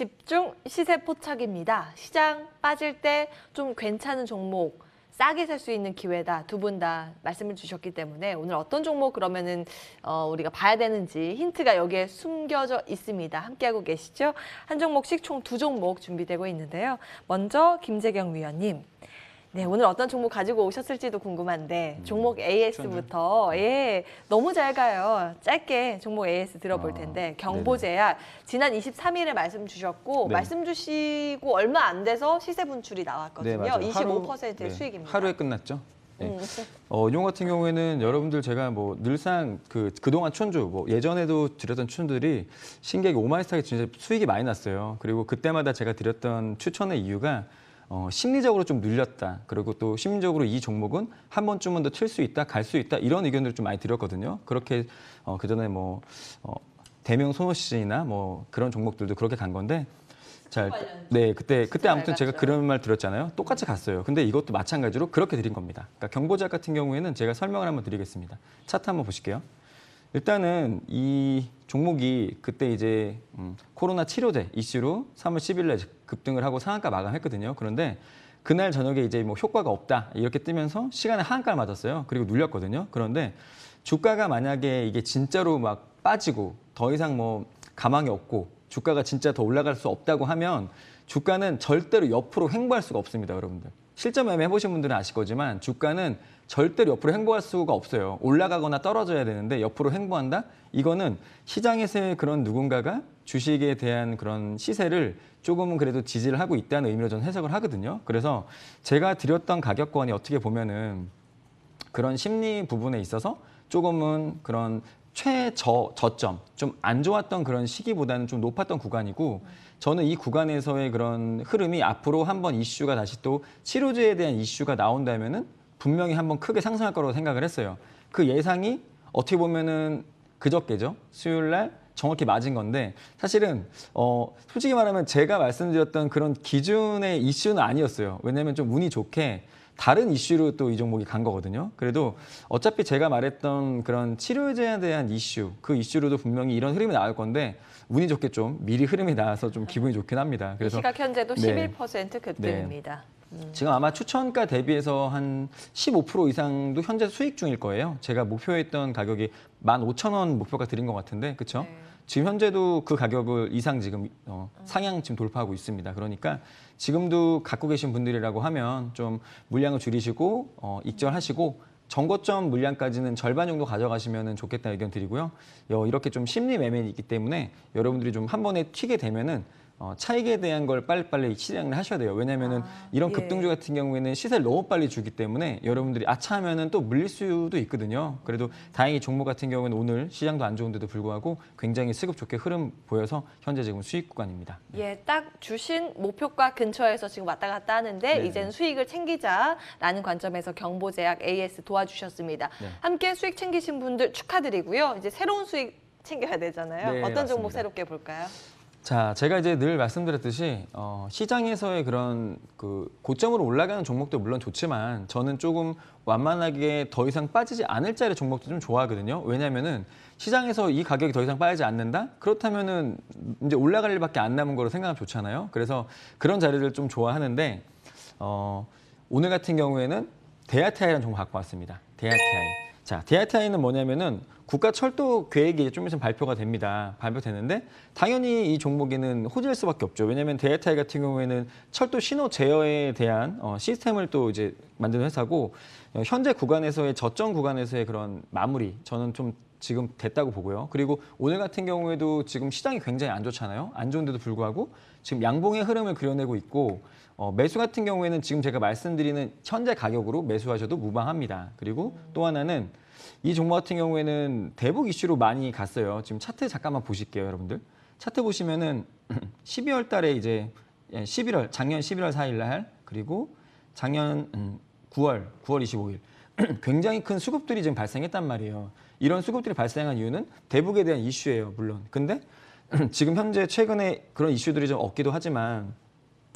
집중 시세 포착입니다. 시장 빠질 때 좀 괜찮은 종목, 싸게 살 수 있는 기회다. 두 분 다 말씀을 주셨기 때문에 오늘 어떤 종목 그러면은 우리가 봐야 되는지 힌트가 여기에 숨겨져 있습니다. 함께하고 계시죠? 한 종목씩 총 2종목 준비되고 있는데요. 먼저 김재경 위원님. 네, 오늘 어떤 종목 가지고 오셨을지도 궁금한데 종목 AS부터 너무 잘 가요. 짧게 종목 AS 들어볼 텐데 경보제약 지난 23일에 말씀 주셨고 네. 말씀 주시고 얼마 안 돼서 시세 분출이 나왔거든요. 맞아요. 25%의 수익입니다. 하루에 끝났죠. 네. 이용 같은 경우에는 여러분들 제가 뭐 늘상 그동안 춘주 뭐 예전에도 드렸던 춘들이 신기하게 오마이스타게 진짜 수익이 많이 났어요. 그리고 그때마다 제가 드렸던 추천의 이유가 심리적으로 좀 눌렸다. 그리고 또 심리적으로 이 종목은 한 번쯤은 더 칠 수 있다, 갈 수 있다 이런 의견들을 좀 많이 드렸거든요. 그렇게 그전에 뭐 대명 소노시나 뭐 그런 종목들도 그렇게 간 건데 네, 그때 아무튼 제가 그런 말 드렸잖아요. 똑같이 갔어요. 근데 이것도 마찬가지로 그렇게 드린 겁니다. 그러니까 경보제약 같은 경우에는 제가 설명을 한번 드리겠습니다. 차트 한번 보실게요. 일단은 이 종목이 그때 이제 코로나 치료제 이슈로 3월 10일 날 급등을 하고 상한가 마감했거든요. 그런데 그날 저녁에 이제 뭐 효과가 없다 이렇게 뜨면서 시간에 하한가를 맞았어요. 그리고 눌렸거든요. 그런데 주가가 만약에 이게 진짜로 막 빠지고 더 이상 뭐 가망이 없고 주가가 진짜 더 올라갈 수 없다고 하면 주가는 절대로 옆으로 횡보할 수가 없습니다, 여러분들. 실전 매매 해보신 분들은 아실 거지만 주가는 절대로 옆으로 횡보할 수가 없어요. 올라가거나 떨어져야 되는데 옆으로 횡보한다? 이거는 시장에서의 그런 누군가가 주식에 대한 그런 시세를 조금은 그래도 지지를 하고 있다는 의미로 저는 해석을 하거든요. 그래서 제가 드렸던 가격권이 어떻게 보면은 그런 심리 부분에 있어서 조금은 그런 저점, 좀 안 좋았던 그런 시기보다는 좀 높았던 구간이고 저는 이 구간에서의 그런 흐름이 앞으로 한번 이슈가 다시 또 치료제에 대한 이슈가 나온다면은 분명히 한번 크게 상승할 거라고 생각을 했어요. 그 예상이 어떻게 보면은 그저께죠. 수요일 날 정확히 맞은 건데 사실은 솔직히 말하면 제가 말씀드렸던 그런 기준의 이슈는 아니었어요. 왜냐하면 좀 운이 좋게 다른 이슈로 또 이 종목이 간 거거든요. 그래도 어차피 제가 말했던 그런 치료제에 대한 이슈, 그 이슈로도 분명히 이런 흐름이 나올 건데 운이 좋게 좀 미리 흐름이 나와서 좀 기분이 좋긴 합니다. 그래서 시각 현재도 11% 급등입니다. 지금 아마 추천가 대비해서 한 15% 이상도 현재 수익 중일 거예요. 제가 목표했던 가격이 15,000원 목표가 드린 것 같은데, 그렇죠? 네. 지금 현재도 그 가격을 이상 지금 상향 지금 돌파하고 있습니다. 그러니까 지금도 갖고 계신 분들이라고 하면 좀 물량을 줄이시고 익절하시고 정고점 물량까지는 절반 정도 가져가시면 좋겠다는 의견 드리고요. 이렇게 좀 심리 매매는 있기 때문에 여러분들이 좀 한 번에 튀게 되면은 차익에 대한 걸 빨리빨리 실행을 하셔야 돼요. 왜냐하면은 이런 급등주 같은 경우에는 시세를 너무 빨리 주기 때문에 여러분들이 아차하면은 또 물릴 수도 있거든요. 그래도 다행히 종목 같은 경우는 오늘 시장도 안 좋은데도 불구하고 굉장히 수급 좋게 흐름 보여서 현재 지금 수익 구간입니다. 예, 딱 주신 목표가 근처에서 지금 왔다 갔다 하는데 네. 이제는 수익을 챙기자라는 관점에서 경보제약 AS 도와주셨습니다. 네. 함께 수익 챙기신 분들 축하드리고요. 이제 새로운 수익 챙겨야 되잖아요. 네, 어떤 종목 맞습니다. 새롭게 볼까요? 자, 제가 이제 늘 말씀드렸듯이 시장에서의 그런 그 고점으로 올라가는 종목도 물론 좋지만 저는 조금 완만하게 더 이상 빠지지 않을 자리 종목도 좀 좋아하거든요. 왜냐하면은 시장에서 이 가격이 더 이상 빠지지 않는다? 그렇다면은 이제 올라갈 일밖에 안 남은 거로 생각하면 좋잖아요. 그래서 그런 자리를 좀 좋아하는데 오늘 같은 경우에는 대하타이라는 종목 갖고 왔습니다. 대하타이. 자, 대하타이는 뭐냐면은 국가철도 계획이 좀 있으면 발표가 됩니다. 발표되는데 당연히 이 종목에는 호재일 수밖에 없죠. 왜냐하면 대하타이 같은 경우에는 철도 신호 제어에 대한 시스템을 또 이제 만드는 회사고 현재 구간에서의 저점 구간에서의 그런 마무리 저는 좀 지금 됐다고 보고요. 그리고 오늘 같은 경우에도 지금 시장이 굉장히 안 좋잖아요. 안 좋은데도 불구하고 지금 양봉의 흐름을 그려내고 있고 매수 같은 경우에는 지금 제가 말씀드리는 현재 가격으로 매수하셔도 무방합니다. 그리고 또 하나는 이 종목 같은 경우에는 대북 이슈로 많이 갔어요. 지금 차트 잠깐만 보실게요, 여러분들. 차트 보시면은 12월 달에 이제 작년 11월 4일 날 그리고 작년 9월 25일 굉장히 큰 수급들이 지금 발생했단 말이에요. 이런 수급들이 발생한 이유는 대북에 대한 이슈예요, 물론. 근데 지금 현재 최근에 그런 이슈들이 좀 없기도 하지만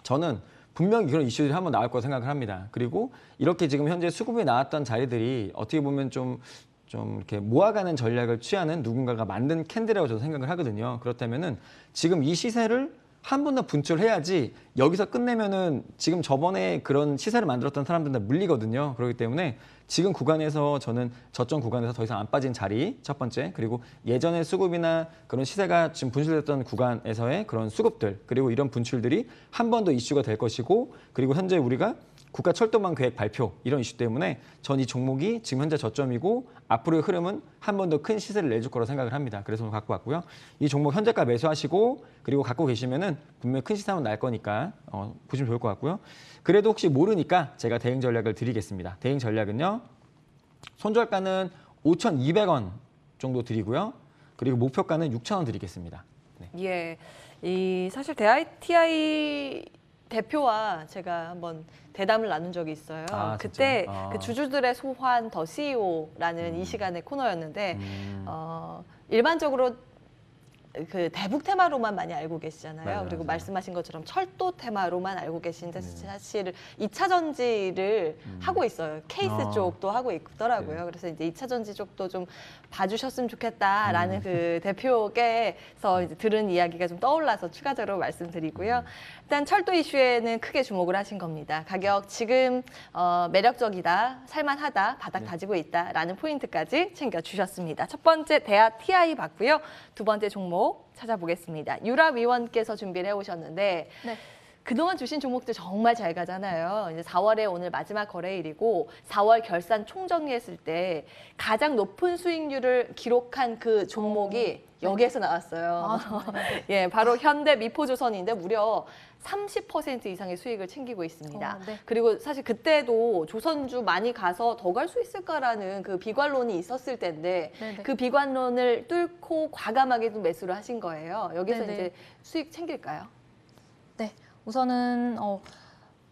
저는 분명히 그런 이슈들이 한번 나올 거라고 생각을 합니다. 그리고 이렇게 지금 현재 수급이 나왔던 자리들이 어떻게 보면 좀 이렇게 모아가는 전략을 취하는 누군가가 만든 캔디라고 저도 생각을 하거든요. 그렇다면은 지금 이 시세를 한 번 더 분출해야지 여기서 끝내면은 지금 저번에 그런 시세를 만들었던 사람들은 물리거든요. 그렇기 때문에 지금 구간에서 저는 저점 구간에서 더 이상 안 빠진 자리 첫 번째, 그리고 예전의 수급이나 그런 시세가 지금 분출됐던 구간에서의 그런 수급들, 그리고 이런 분출들이 한 번 더 이슈가 될 것이고, 그리고 현재 우리가 국가 철도망 계획 발표 이런 이슈 때문에 전 이 종목이 지금 현재 저점이고 앞으로의 흐름은 한 번 더 큰 시세를 내줄 거라 생각을 합니다. 그래서 오늘 갖고 왔고요. 이 종목 현재가 매수하시고 그리고 갖고 계시면은 분명히 큰 시세 한번 날 거니까 보시면 좋을 것 같고요. 그래도 혹시 모르니까 제가 대응 전략을 드리겠습니다. 대응 전략은요. 손절가는 5,200원 정도 드리고요. 그리고 목표가는 6,000원 드리겠습니다. 네. 예, 이 사실 대ITI 대표와 제가 한번 대담을 나눈 적이 있어요. 아, 그때 진짜요? 그 주주들의 소환 더 CEO라는 이 시간의 코너였는데 일반적으로 그 대북 테마로만 많이 알고 계시잖아요. 맞아요, 그리고 맞아요. 말씀하신 것처럼 철도 테마로만 알고 계시는데 사실 2차 전지를 하고 있어요. 케이스 쪽도 하고 있더라고요. 네. 그래서 이제 2차 전지 쪽도 좀 봐주셨으면 좋겠다라는 그 대표께서 이제 들은 이야기가 좀 떠올라서 추가적으로 말씀드리고요. 일단 철도 이슈에는 크게 주목을 하신 겁니다. 가격 지금 매력적이다, 살만하다, 바닥 다지고 있다라는 포인트까지 챙겨주셨습니다. 첫 번째 대하 TI 봤고요. 두 번째 종목 찾아보겠습니다. 유라 위원께서 준비를 해오셨는데 네. 그동안 주신 종목들 정말 잘 가잖아요. 이제 4월에 오늘 마지막 거래일이고 4월 결산 총정리했을 때 가장 높은 수익률을 기록한 그 종목이 여기에서 나왔어요. 아, 정말요? 예, 바로 현대 미포조선인데 무려 30% 이상의 수익을 챙기고 있습니다. 네. 그리고 사실 그때도 조선주 많이 가서 더 갈 수 있을까라는 그 비관론이 있었을 텐데 네네. 그 비관론을 뚫고 과감하게 좀 매수를 하신 거예요. 여기서 네네. 이제 수익 챙길까요? 네, 우선은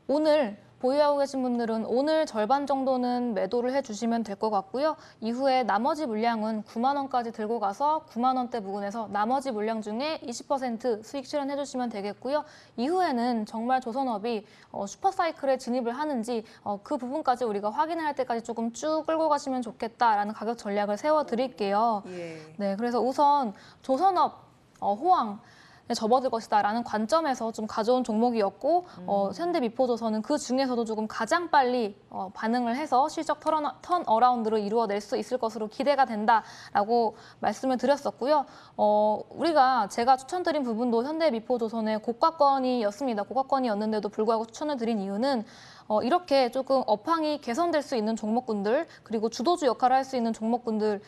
오늘 보유하고 계신 분들은 오늘 절반 정도는 매도를 해주시면 될 것 같고요. 이후에 나머지 물량은 9만 원까지 들고 가서 9만 원대 부근에서 나머지 물량 중에 20% 수익 실현해 주시면 되겠고요. 이후에는 정말 조선업이 슈퍼사이클에 진입을 하는지 그 부분까지 우리가 확인할 때까지 조금 쭉 끌고 가시면 좋겠다라는 가격 전략을 세워드릴게요. 예. 네, 그래서 우선 조선업, 호황, 접어들 것이다라는 관점에서 좀 가져온 종목이었고 현대 미포조선은 그 중에서도 조금 가장 빨리 반응을 해서 실적 턴어라운드를 이루어낼 수 있을 것으로 기대가 된다라고 말씀을 드렸었고요. 제가 추천드린 부분도 현대 미포조선의 고가권이었습니다. 고가권이었는데도 불구하고 추천을 드린 이유는 이렇게 조금 업황이 개선될 수 있는 종목군들, 그리고 주도주 역할을 할 수 있는 종목군들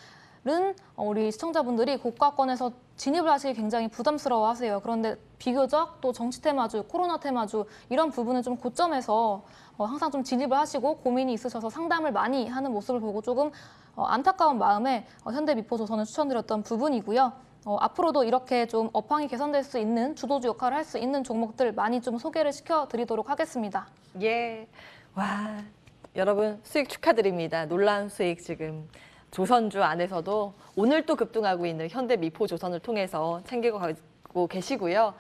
은 우리 시청자분들이 고가권에서 진입을 하시기 굉장히 부담스러워하세요. 그런데 비교적 또 정치 테마주, 코로나 테마주 이런 부분은 좀 고점에서 항상 좀 진입을 하시고 고민이 있으셔서 상담을 많이 하는 모습을 보고 조금 안타까운 마음에 현대미포조선을 추천드렸던 부분이고요. 앞으로도 이렇게 좀 업황이 개선될 수 있는 주도주 역할을 할 수 있는 종목들 많이 좀 소개를 시켜드리도록 하겠습니다. 예. 와, 여러분 수익 축하드립니다. 놀라운 수익 지금. 조선주 안에서도 오늘 또 급등하고 있는 현대 미포조선을 통해서 챙기고 가고 계시고요.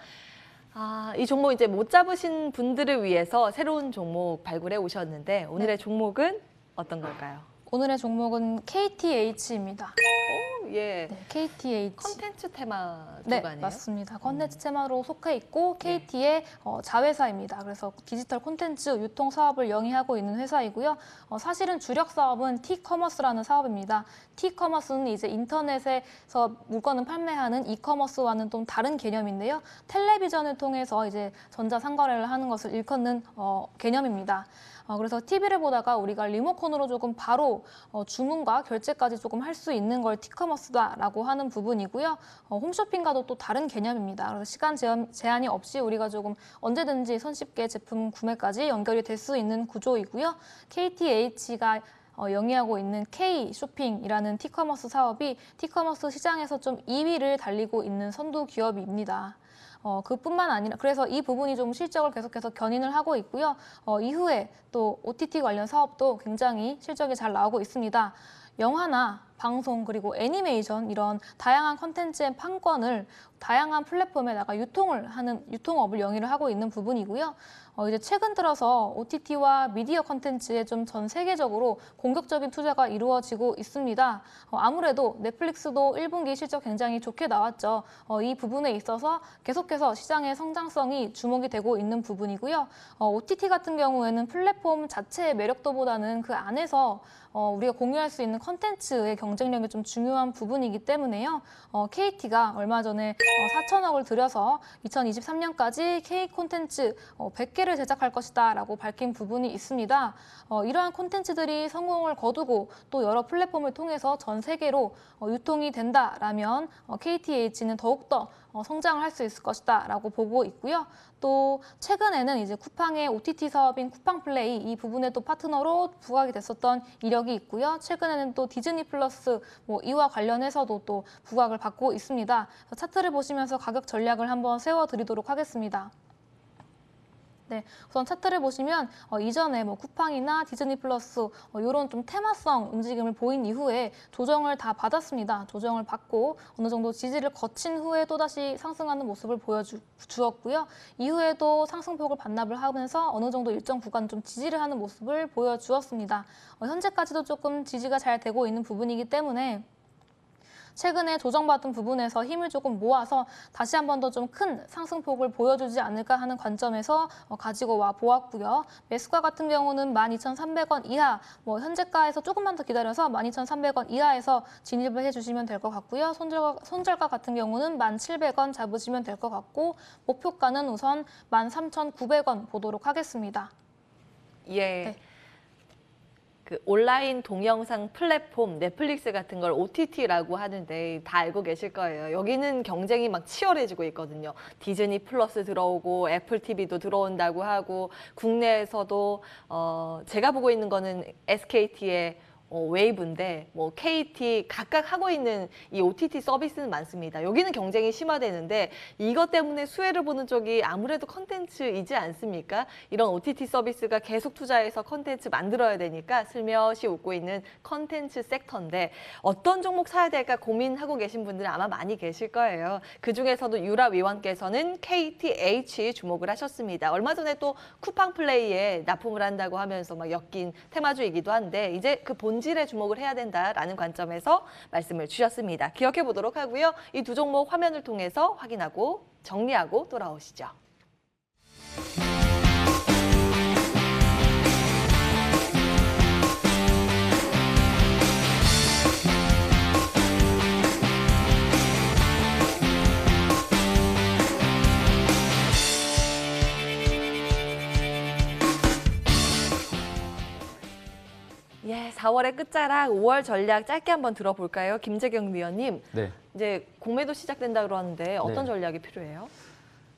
이 종목 이제 못 잡으신 분들을 위해서 새로운 종목 발굴해 오셨는데 오늘의 종목은 어떤 걸까요? 오늘의 종목은 KTH입니다. 예. 네, KTH. 컨텐츠 테마 쪽 네, 아니에요? 맞습니다. 컨텐츠 테마로 속해 있고 KT의 자회사입니다. 그래서 디지털 콘텐츠 유통 사업을 영위하고 있는 회사이고요. 사실은 주력 사업은 T커머스라는 사업입니다. T커머스는 이제 인터넷에서 물건을 판매하는 이커머스와는 좀 다른 개념인데요. 텔레비전을 통해서 이제 전자상거래를 하는 것을 일컫는 개념입니다. 그래서 TV를 보다가 우리가 리모컨으로 조금 바로 주문과 결제까지 조금 할 수 있는 걸 T커머스다라고 하는 부분이고요. 홈쇼핑과도 또 다른 개념입니다. 그래서 시간 제한이 없이 우리가 조금 언제든지 손쉽게 제품 구매까지 연결이 될 수 있는 구조이고요. KTH가 영위하고 있는 K쇼핑이라는 T커머스 사업이 T커머스 시장에서 좀 2위를 달리고 있는 선두 기업입니다. 그뿐만 아니라 그래서 이 부분이 좀 실적을 계속해서 견인을 하고 있고요. 이후에 또 OTT 관련 사업도 굉장히 실적이 잘 나오고 있습니다. 영화나 방송 그리고 애니메이션 이런 다양한 컨텐츠의 판권을 다양한 플랫폼에다가 유통업을 영위를 하고 있는 부분이고요. 이제 최근 들어서 OTT와 미디어 컨텐츠에 좀 전 세계적으로 공격적인 투자가 이루어지고 있습니다. 아무래도 넷플릭스도 1분기 실적 굉장히 좋게 나왔죠. 이 부분에 있어서 계속해서 시장의 성장성이 주목이 되고 있는 부분이고요. OTT 같은 경우에는 플랫폼 자체의 매력도보다는 그 안에서 우리가 공유할 수 있는 컨텐츠의 경쟁력이 좀 중요한 부분이기 때문에요. KT가 얼마 전에 4천억을 들여서 2023년까지 K 콘텐츠 100개를 제작할 것이다 라고 밝힌 부분이 있습니다. 이러한 콘텐츠들이 성공을 거두고 또 여러 플랫폼을 통해서 전 세계로 유통이 된다라면 KTH는 더욱더 성장을 할 수 있을 것이다 라고 보고 있고요. 또 최근에는 이제 쿠팡의 OTT 사업인 쿠팡플레이 이 부분에 또 파트너로 부각이 됐었던 이력이 있고요. 최근에는 또 디즈니 플러스 이와 관련해서도 또 부각을 받고 있습니다. 차트를 보시면서 가격 전략을 한번 세워드리도록 하겠습니다. 네, 우선 차트를 보시면 이전에 쿠팡이나 디즈니 플러스 이런 좀 테마성 움직임을 보인 이후에 조정을 다 받았습니다. 조정을 받고 어느 정도 지지를 거친 후에 또다시 상승하는 모습을 보여주었고요. 이후에도 상승폭을 반납을 하면서 어느 정도 일정 구간 좀 지지를 하는 모습을 보여주었습니다. 현재까지도 조금 지지가 잘 되고 있는 부분이기 때문에 최근에 조정받은 부분에서 힘을 조금 모아서 다시 한 번 더 좀 큰 상승폭을 보여주지 않을까 하는 관점에서 가지고 와 보았고요. 매수가 같은 경우는 12,300원 이하, 현재가에서 조금만 더 기다려서 12,300원 이하에서 진입을 해주시면 될 것 같고요. 손절가 같은 경우는 1,700원 잡으시면 될 것 같고 목표가는 우선 13,900원 보도록 하겠습니다. 예. 네. 그 온라인 동영상 플랫폼 넷플릭스 같은 걸 OTT라고 하는데 다 알고 계실 거예요. 여기는 경쟁이 막 치열해지고 있거든요. 디즈니 플러스 들어오고 애플 TV도 들어온다고 하고 국내에서도 제가 보고 있는 거는 SKT의 웨이브인데 KT 각각 하고 있는 이 OTT 서비스는 많습니다. 여기는 경쟁이 심화되는데 이것 때문에 수혜를 보는 쪽이 아무래도 컨텐츠이지 않습니까? 이런 OTT 서비스가 계속 투자해서 컨텐츠 만들어야 되니까 슬며시 웃고 있는 컨텐츠 섹터인데 어떤 종목 사야 될까 고민하고 계신 분들은 아마 많이 계실 거예요. 그중에서도 유라 위원께서는 KTH 주목을 하셨습니다. 얼마 전에 또 쿠팡플레이에 납품을 한다고 하면서 막 엮인 테마주이기도 한데 이제 그 본질에 주목을 해야 된다라는 관점에서 말씀을 주셨습니다. 기억해 보도록 하고요. 이 두 종목 화면을 통해서 확인하고 정리하고 돌아오시죠. 예, 4월의 끝자락 5월 전략 짧게 한번 들어볼까요? 김재경 위원님. 네. 이제 공매도 시작된다 그러는데 어떤 네. 전략이 필요해요?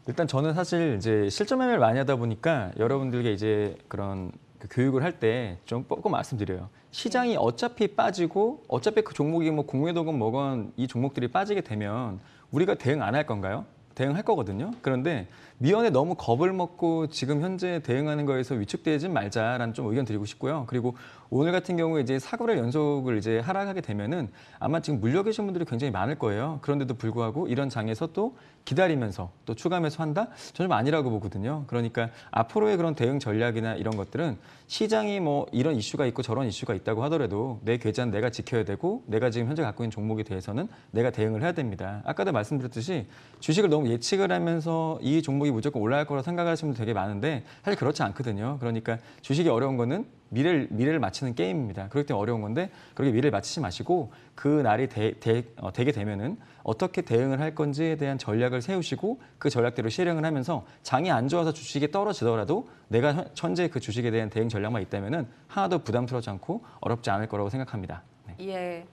일단 저는 사실 이제 실전 매매를 많이 하다 보니까 여러분들께 이제 그런 그 교육을 할 때 좀 꼭 말씀드려요. 시장이 어차피 빠지고 어차피 그 종목이 공매도건 뭐건 이 종목들이 빠지게 되면 우리가 대응 안 할 건가요? 대응할 거거든요. 그런데 미연에 너무 겁을 먹고 지금 현재 대응하는 거에서 위축되지 말자라는 좀 의견 드리고 싶고요. 그리고 오늘 같은 경우에 이제 4거래 연속을 이제 하락하게 되면은 아마 지금 물려 계신 분들이 굉장히 많을 거예요. 그런데도 불구하고 이런 장에서 또 기다리면서 또 추가 매수한다? 저는 좀 아니라고 보거든요. 그러니까 앞으로의 그런 대응 전략이나 이런 것들은 시장이 이런 이슈가 있고 저런 이슈가 있다고 하더라도 내 계좌는 내가 지켜야 되고 내가 지금 현재 갖고 있는 종목에 대해서는 내가 대응을 해야 됩니다. 아까도 말씀드렸듯이 주식을 너무 예측을 하면서 이 종목이 무조건 올라갈 거라고 생각하시는 분들 되게 많은데 사실 그렇지 않거든요. 그러니까 주식이 어려운 거는 미래를 맞히는 게임입니다. 그렇기 때문에 어려운 건데 그렇게 미래를 맞히지 마시고 그 날이 되게 되면은 어떻게 대응을 할 건지에 대한 전략을 세우시고 그 전략대로 실행을 하면서 장이 안 좋아서 주식이 떨어지더라도 내가 현재 그 주식에 대한 대응 전략만 있다면은 하나도 부담스럽지 않고 어렵지 않을 거라고 생각합니다. 네. 예.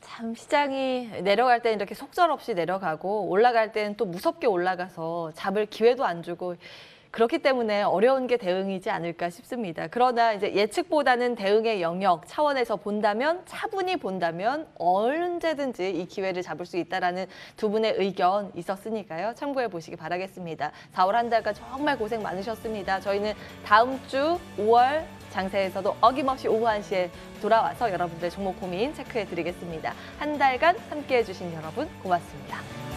참 시장이 내려갈 때는 이렇게 속절없이 내려가고 올라갈 때는 또 무섭게 올라가서 잡을 기회도 안 주고 그렇기 때문에 어려운 게 대응이지 않을까 싶습니다. 그러나 이제 예측보다는 대응의 영역 차원에서 본다면, 차분히 본다면 언제든지 이 기회를 잡을 수 있다라는 두 분의 의견 있었으니까요. 참고해 보시기 바라겠습니다. 4월 한 달간 정말 고생 많으셨습니다. 저희는 다음 주 5월 장세에서도 어김없이 오후 1시에 돌아와서 여러분들의 종목 고민 체크해 드리겠습니다. 한 달간 함께해 주신 여러분 고맙습니다.